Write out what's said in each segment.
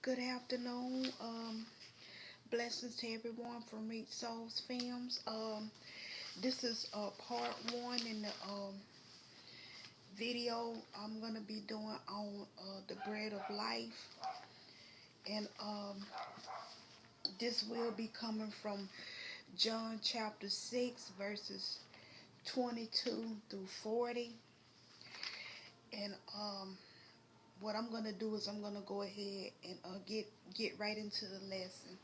Good afternoon. Blessings to everyone from Reach Souls Films. This is part one in the video I'm gonna be doing on the bread of life, and this will be coming from John chapter 6 verses 22 through 40. And what I'm gonna do is I'm gonna go ahead and get right into the lesson.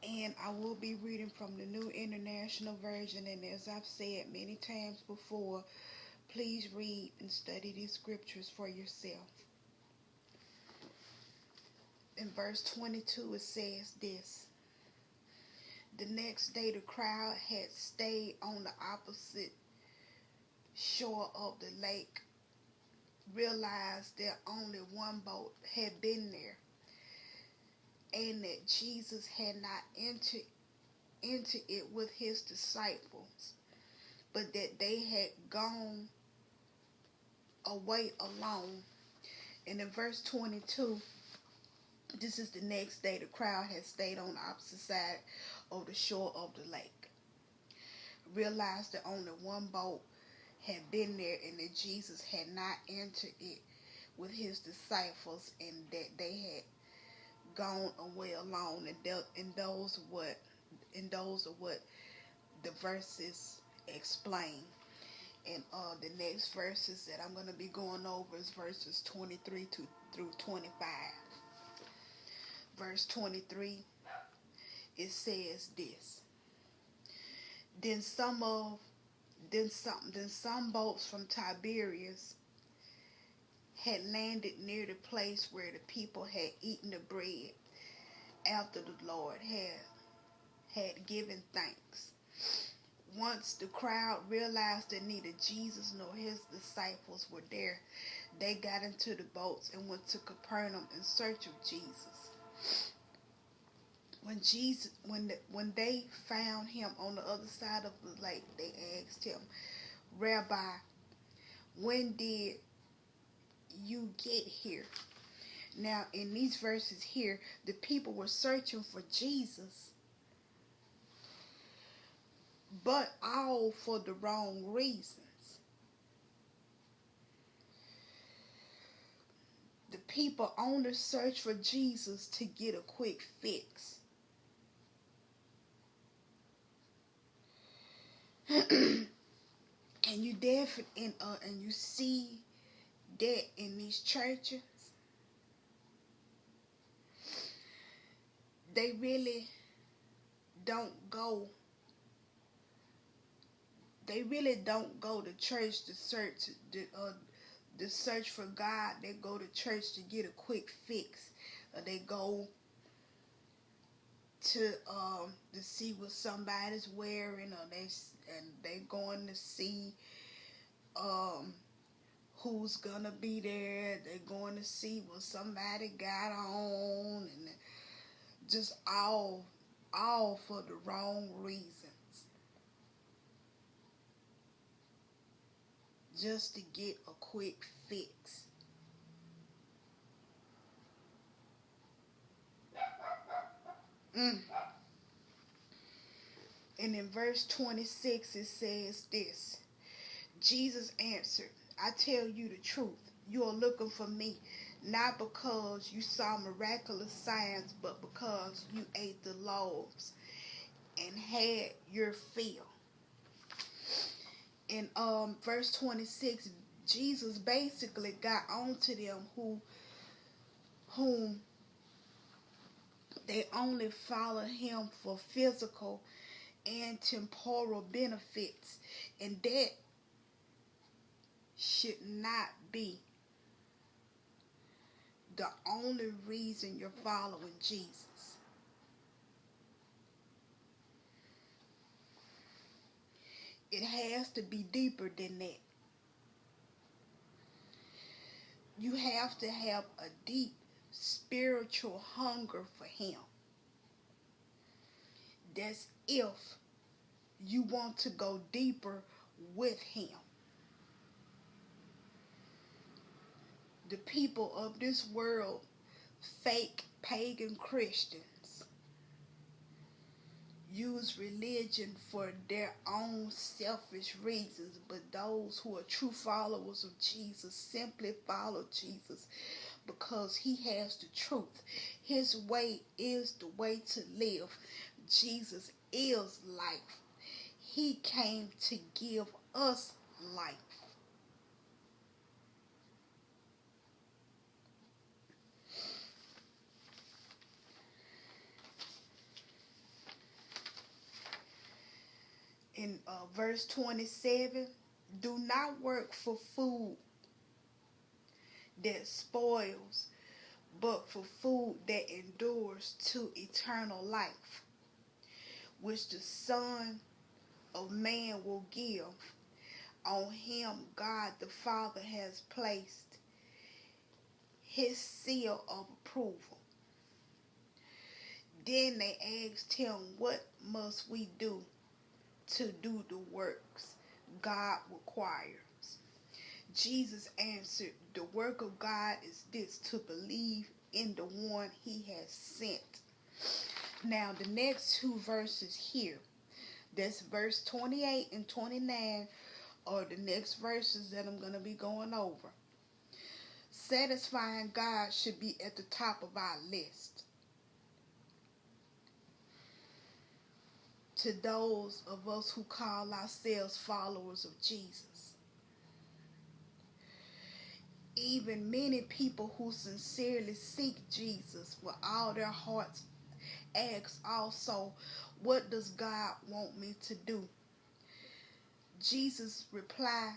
And I will be reading from the New International Version. And as I've said many times before, please read and study these scriptures for yourself. In verse 22, it says this: The next day the crowd had stayed on the opposite shore of the lake, realized that only one boat had been there, and that Jesus had not entered it with his disciples, but that they had gone away alone. And in verse 22, this is the next day the crowd had stayed on the opposite side of the shore of the lake, realized that only one boat had been there, and that Jesus had not entered it with his disciples, and that they had gone away alone. And those are what the verses explain. And the next verses that I'm going to be going over is verses 23 through 25. Verse 23, it says this: Then some boats from Tiberias had landed near the place where the people had eaten the bread after the Lord had given thanks. Once the crowd realized that neither Jesus nor his disciples were there, they got into the boats and went to Capernaum in search of Jesus. When they found him on the other side of the lake, they asked him, "Rabbi, when did you get here?" Now, in these verses here, the people were searching for Jesus, but all for the wrong reasons. The people only search for Jesus to get a quick fix. And you see that in these churches, they really don't go. They really don't go to church to search for God. They go to church to get a quick fix. They go to see what somebody's wearing, or they going to see who's gonna be there. They're going to see what somebody got on, and just all for the wrong reasons. Just to get a quick fix. And in verse 26 it says this: Jesus answered, "I tell you the truth, you are looking for me, not because you saw miraculous signs, but because you ate the loaves and had your fill." In verse 26, Jesus basically got on to them whom they only followed him for physical and temporal benefits, and that should not be the only reason you're following Jesus. It has to be deeper than that. You have to have a deep spiritual hunger for him. That's if you want to go deeper with him. The people of this world fake pagan Christians use religion for their own selfish reasons, but those who are true followers of Jesus simply follow Jesus because he has the truth. His way is the way to live. Jesus is life. He came to give us life. In verse 27, do not work for food that spoils, but for food that endures to eternal life, which the Son of Man will give. On him God the Father has placed his seal of approval. Then they asked him, what must we do to do the works God requires? Jesus answered, the work of God is this, to believe in the one he has sent. Now the next two verses here, that's verse 28 and 29, are the next verses that I'm going to be going over. Satisfying God should be at the top of our list. To those of us who call ourselves followers of Jesus. Even many people who sincerely seek Jesus with all their hearts ask also, what does God want me to do? Jesus' reply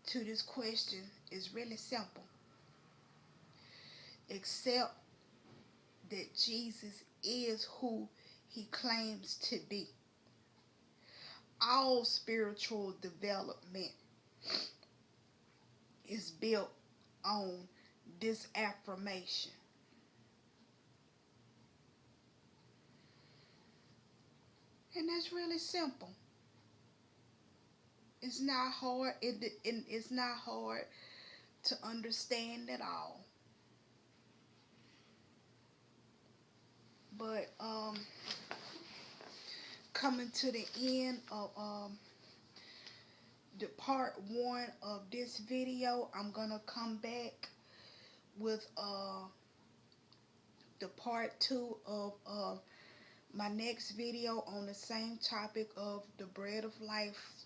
to this question is really simple. Accept that Jesus is who he claims to be. All spiritual development is built on this affirmation. And that's really simple. It's not hard. It's not hard to understand at all. But coming to the end of the part 1 of this video, I'm gonna come back with the part 2 of my next video on the same topic of the bread of life.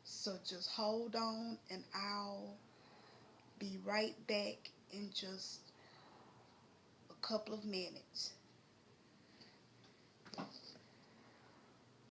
So just hold on, and I'll be right back in just a couple of minutes.